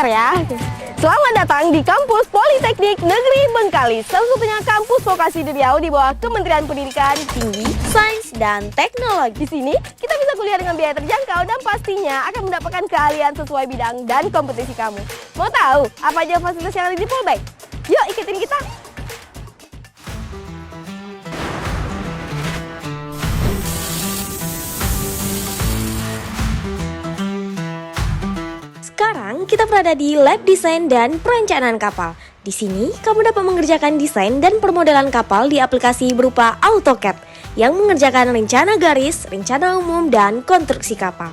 pintar ya. Selamat datang di kampus Politeknik Negeri Bengkalis, satu-satunya kampus vokasi di Riau di bawah Kementerian Pendidikan Tinggi, Sains, dan Teknologi. Di sini kita bisa kuliah dengan biaya terjangkau dan pastinya akan mendapatkan keahlian sesuai bidang dan kompetisi kamu. Mau tahu apa aja fasilitas yang ada di Polbek? Yuk ikutin kita. Sekarang kita berada di Lab Desain dan Perencanaan Kapal. Di sini kamu dapat mengerjakan desain dan permodelan kapal di aplikasi berupa AutoCAD yang mengerjakan rencana garis, rencana umum, dan konstruksi kapal.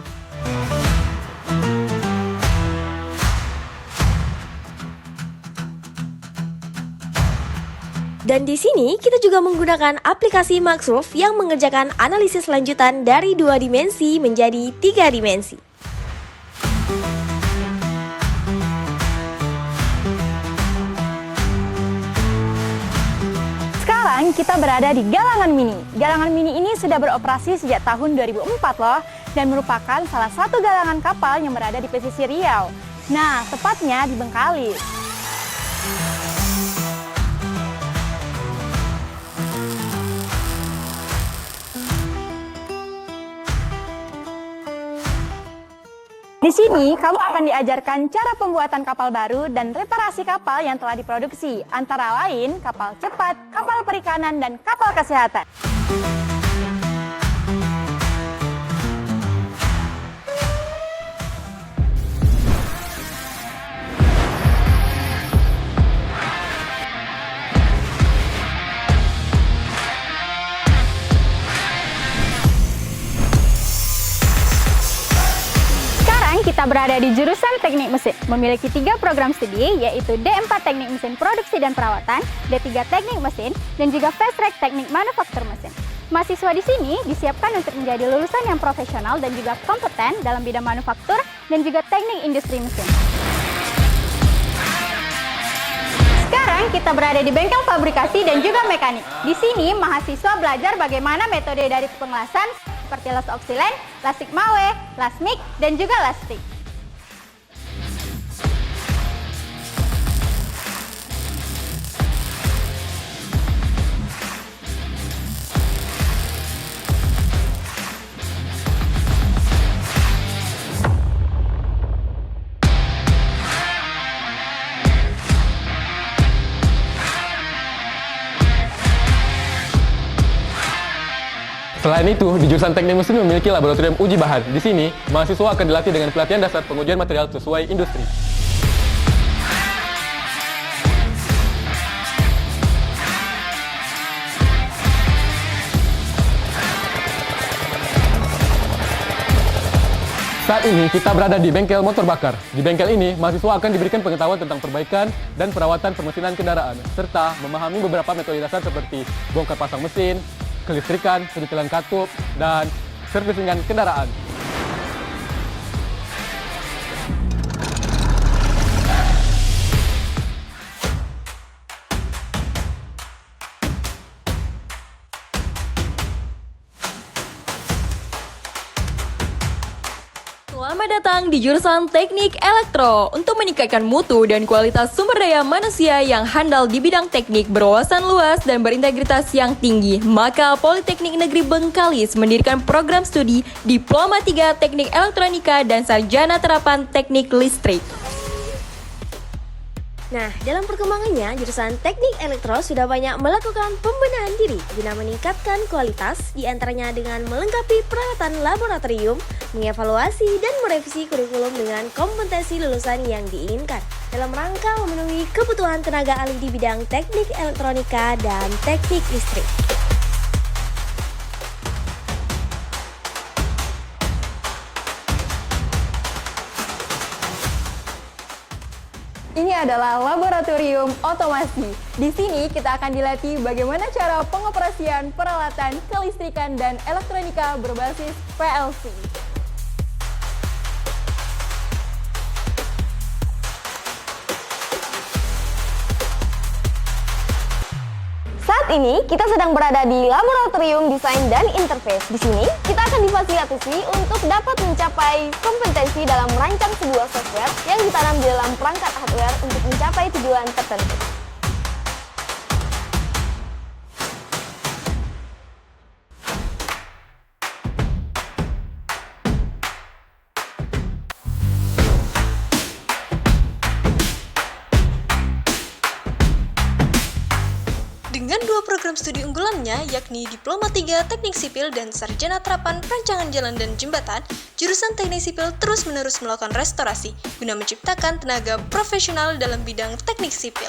Dan di sini kita juga menggunakan aplikasi Maxroof yang mengerjakan analisis lanjutan dari 2 dimensi menjadi 3 dimensi. Sekarang kita berada di Galangan Mini. Galangan Mini ini sudah beroperasi sejak tahun 2004 loh, dan merupakan salah satu galangan kapal yang berada di pesisir Riau. Nah, tepatnya di Bengkalis. Di sini, kamu akan diajarkan cara pembuatan kapal baru dan reparasi kapal yang telah diproduksi, antara lain kapal cepat, kapal perikanan, dan kapal kesehatan. Kita berada di jurusan Teknik Mesin, memiliki 3 program studi, yaitu D4 Teknik Mesin Produksi dan Perawatan, D3 Teknik Mesin, dan juga Fast Track Teknik Manufaktur Mesin. Mahasiswa di sini disiapkan untuk menjadi lulusan yang profesional dan juga kompeten dalam bidang manufaktur dan juga teknik industri mesin. Sekarang kita berada di bengkel fabrikasi dan juga mekanik. Di sini mahasiswa belajar bagaimana metode dari pengelasan seperti las oksilen, lastik mawe, las mik, dan juga lastik. Selain itu, di jurusan Teknik Mesin memiliki laboratorium uji bahan. Di sini, mahasiswa akan dilatih dengan pelatihan dasar pengujian material sesuai industri. Saat ini, kita berada di bengkel motor bakar. Di bengkel ini, mahasiswa akan diberikan pengetahuan tentang perbaikan dan perawatan permesinan kendaraan, serta memahami beberapa metode dasar seperti bongkar pasang mesin, kelistrikan, pendetailan katup, dan servisingan kendaraan. Selamat datang di jurusan Teknik Elektro untuk meningkatkan mutu dan kualitas sumber daya manusia yang handal di bidang teknik, berwawasan luas, dan berintegritas yang tinggi. Maka Politeknik Negeri Bengkalis mendirikan program studi Diploma 3 Teknik Elektronika dan Sarjana Terapan Teknik Listrik. Nah, dalam perkembangannya, jurusan Teknik Elektro sudah banyak melakukan pembenahan diri guna meningkatkan kualitas, diantaranya dengan melengkapi peralatan laboratorium, mengevaluasi dan merevisi kurikulum dengan kompetensi lulusan yang diinginkan, dalam rangka memenuhi kebutuhan tenaga ahli di bidang teknik elektronika dan teknik listrik. Ini adalah laboratorium otomasi. Di sini kita akan dilatih bagaimana cara pengoperasian peralatan kelistrikan dan elektronika berbasis PLC. Saat ini kita sedang berada di Laboratorium Desain dan Interface. Di sini kita akan difasilitasi untuk dapat mencapai kompetensi dalam merancang sebuah software yang ditanam di dalam perangkat hardware untuk mencapai tujuan tertentu. Dengan dua program studi unggulannya, yakni Diploma 3 Teknik Sipil dan Sarjana Terapan Perancangan Jalan dan Jembatan, jurusan Teknik Sipil terus-menerus melakukan restorasi guna menciptakan tenaga profesional dalam bidang teknik sipil.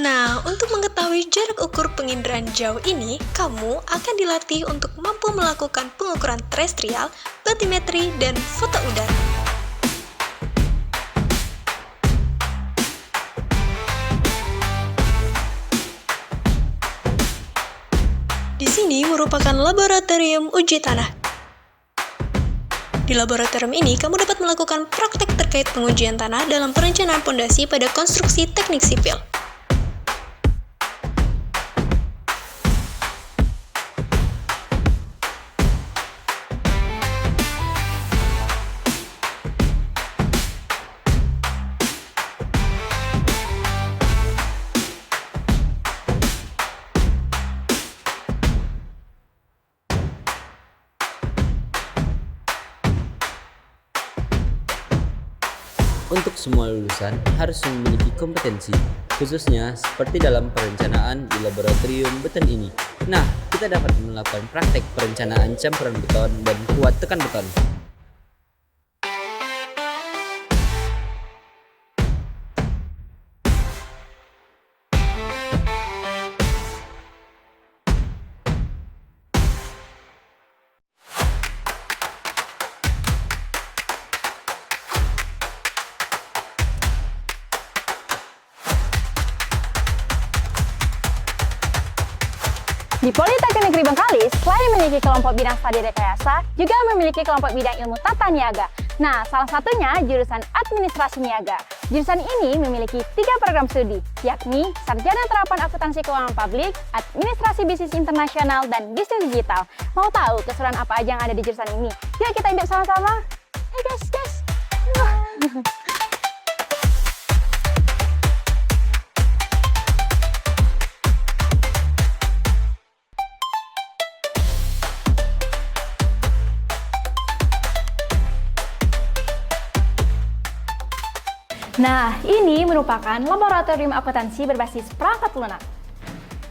Nah, untuk mengetahui jarak ukur penginderaan jauh ini, kamu akan dilatih untuk mampu melakukan pengukuran terestrial, batimetri, dan foto udara. Di sini merupakan laboratorium uji tanah. Di laboratorium ini, kamu dapat melakukan praktek terkait pengujian tanah dalam perencanaan pondasi pada konstruksi teknik sipil. Untuk semua lulusan harus memiliki kompetensi, khususnya seperti dalam perencanaan di laboratorium beton ini. Nah, kita dapat melakukan praktek perencanaan campuran beton dan kuat tekan beton. Di Politeknik Negeri Bengkalis, selain memiliki kelompok bidang studi rekayasa, juga memiliki kelompok bidang ilmu tata niaga. Nah, salah satunya jurusan Administrasi Niaga. Jurusan ini memiliki 3 program studi, yakni Sarjana Terapan Akuntansi Keuangan Publik, Administrasi Bisnis Internasional, dan Bisnis Digital. Mau tahu keseruan apa aja yang ada di jurusan ini? Yuk kita intip sama-sama. Hey guys. Nah, ini merupakan laboratorium akuntansi berbasis perangkat lunak.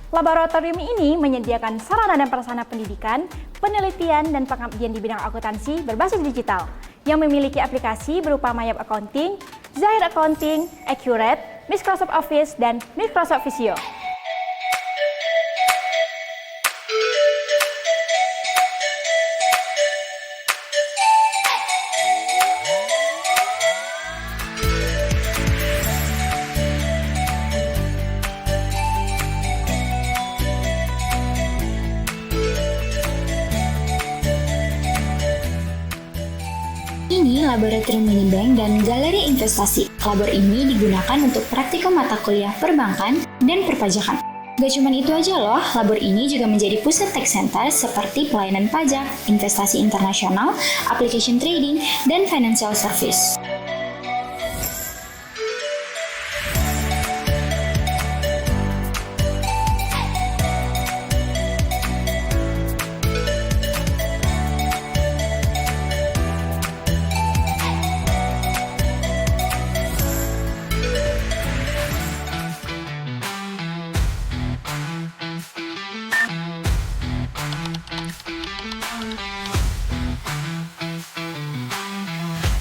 Laboratorium ini menyediakan sarana dan prasarana pendidikan, penelitian, dan pengabdian di bidang akuntansi berbasis digital yang memiliki aplikasi berupa Mayap Accounting, Zahir Accounting, Accurate, Microsoft Office, dan Microsoft Visio. Ini laboratorium mini bank dan galeri investasi. Labor ini digunakan untuk praktikum mata kuliah perbankan dan perpajakan. Gak cuma itu aja loh, labor ini juga menjadi pusat tech center seperti pelayanan pajak, investasi internasional, application trading, dan financial service.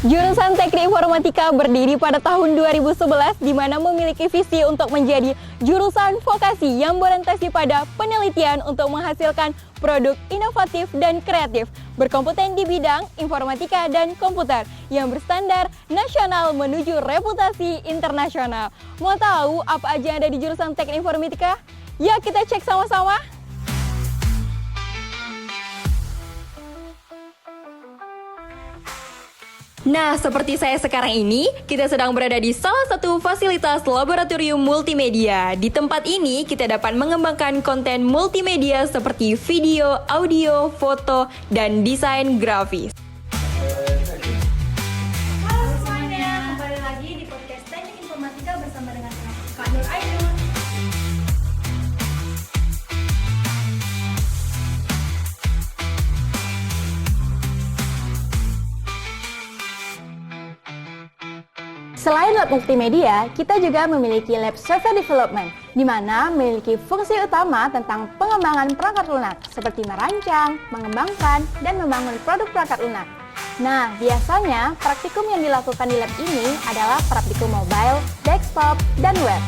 Jurusan Teknik Informatika berdiri pada tahun 2011 di mana memiliki visi untuk menjadi jurusan vokasi yang berorientasi pada penelitian untuk menghasilkan produk inovatif dan kreatif, berkompeten di bidang informatika dan komputer yang berstandar nasional menuju reputasi internasional. Mau tahu apa aja yang ada di jurusan Teknik Informatika? Ya, kita cek sama-sama. Nah, seperti saya sekarang ini, kita sedang berada di salah satu fasilitas laboratorium multimedia. Di tempat ini, kita dapat mengembangkan konten multimedia seperti video, audio, foto, dan desain grafis. Halo semuanya, kembali lagi di podcast Teknik Informatika bersama dengan Kak Nur Ainur. Selain lab multimedia, kita juga memiliki lab software development, di mana memiliki fungsi utama tentang pengembangan perangkat lunak, seperti merancang, mengembangkan, dan membangun produk perangkat lunak. Nah, biasanya praktikum yang dilakukan di lab ini adalah praktikum mobile, desktop, dan web.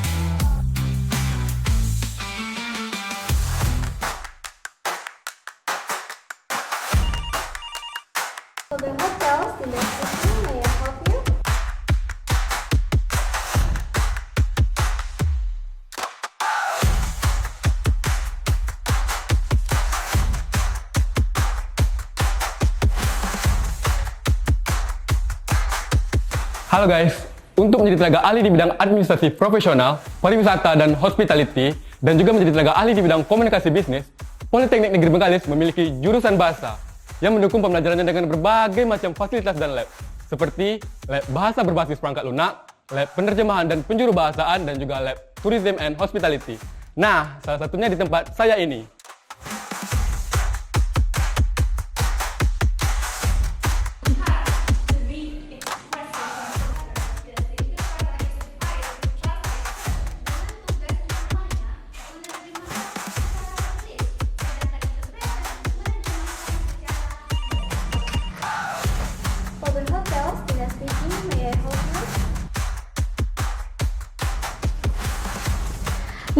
Halo guys, untuk menjadi tenaga ahli di bidang administrasi profesional, pariwisata dan hospitality, dan juga menjadi tenaga ahli di bidang komunikasi bisnis, Politeknik Negeri Bengkalis memiliki jurusan bahasa yang mendukung pembelajarannya dengan berbagai macam fasilitas dan lab, seperti lab bahasa berbasis perangkat lunak, lab penerjemahan dan penjuru bahasaan, dan juga lab tourism and hospitality. Nah, salah satunya di tempat saya ini.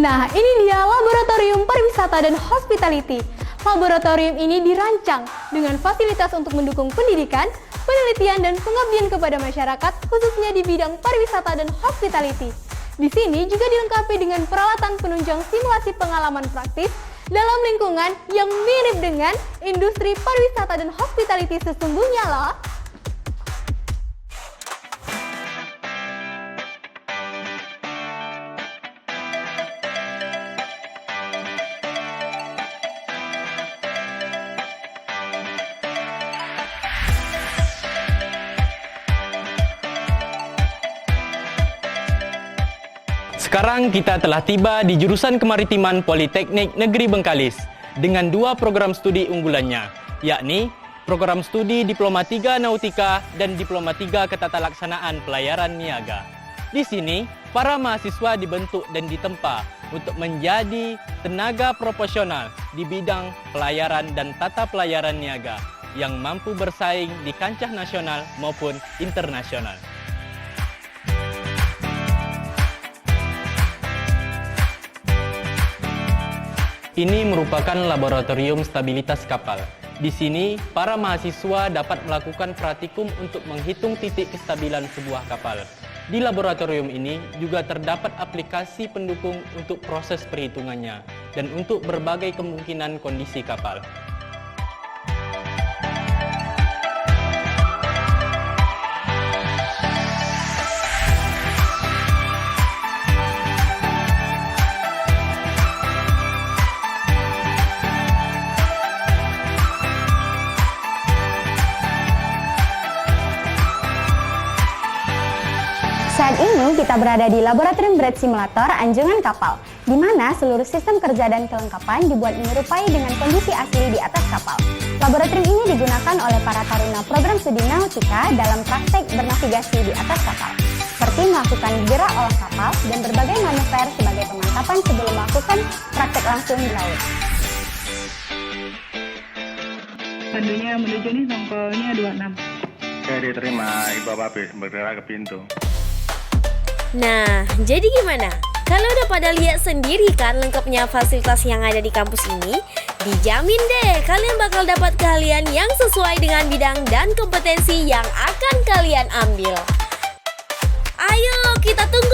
Nah, ini dia Laboratorium Pariwisata dan Hospitality. Laboratorium ini dirancang dengan fasilitas untuk mendukung pendidikan, penelitian, dan pengabdian kepada masyarakat, khususnya di bidang pariwisata dan hospitality. Di sini juga dilengkapi dengan peralatan penunjang simulasi pengalaman praktis dalam lingkungan yang mirip dengan industri pariwisata dan hospitality sesungguhnya loh. Sekarang kita telah tiba di jurusan Kemaritiman Politeknik Negeri Bengkalis dengan dua program studi unggulannya, yakni program studi Diploma 3 Nautika dan Diploma 3 Ketatalaksanaan Pelayaran Niaga. Di sini, para mahasiswa dibentuk dan ditempa untuk menjadi tenaga profesional di bidang pelayaran dan tata pelayaran niaga yang mampu bersaing di kancah nasional maupun internasional. Ini merupakan laboratorium stabilitas kapal. Di sini, para mahasiswa dapat melakukan praktikum untuk menghitung titik kestabilan sebuah kapal. Di laboratorium ini juga terdapat aplikasi pendukung untuk proses perhitungannya dan untuk berbagai kemungkinan kondisi kapal. Saat ini kita berada di Laboratorium Berat Simulator Anjungan Kapal, di mana seluruh sistem kerja dan kelengkapan dibuat menyerupai dengan kondisi asli di atas kapal. Laboratorium ini digunakan oleh para taruna program studi nautika dalam praktek bernavigasi di atas kapal, seperti melakukan gerak olah kapal dan berbagai manuver sebagai pemantapan sebelum melakukan praktek langsung di laut. Pandunya menuju nih sampelnya 26. Oke, diterima Ibu Babis, bergerak ke pintu. Nah, jadi gimana? Kalau udah pada lihat sendiri kan lengkapnya fasilitas yang ada di kampus ini, dijamin deh kalian bakal dapat keahlian yang sesuai dengan bidang dan kompetensi yang akan kalian ambil. Ayo kita tunggu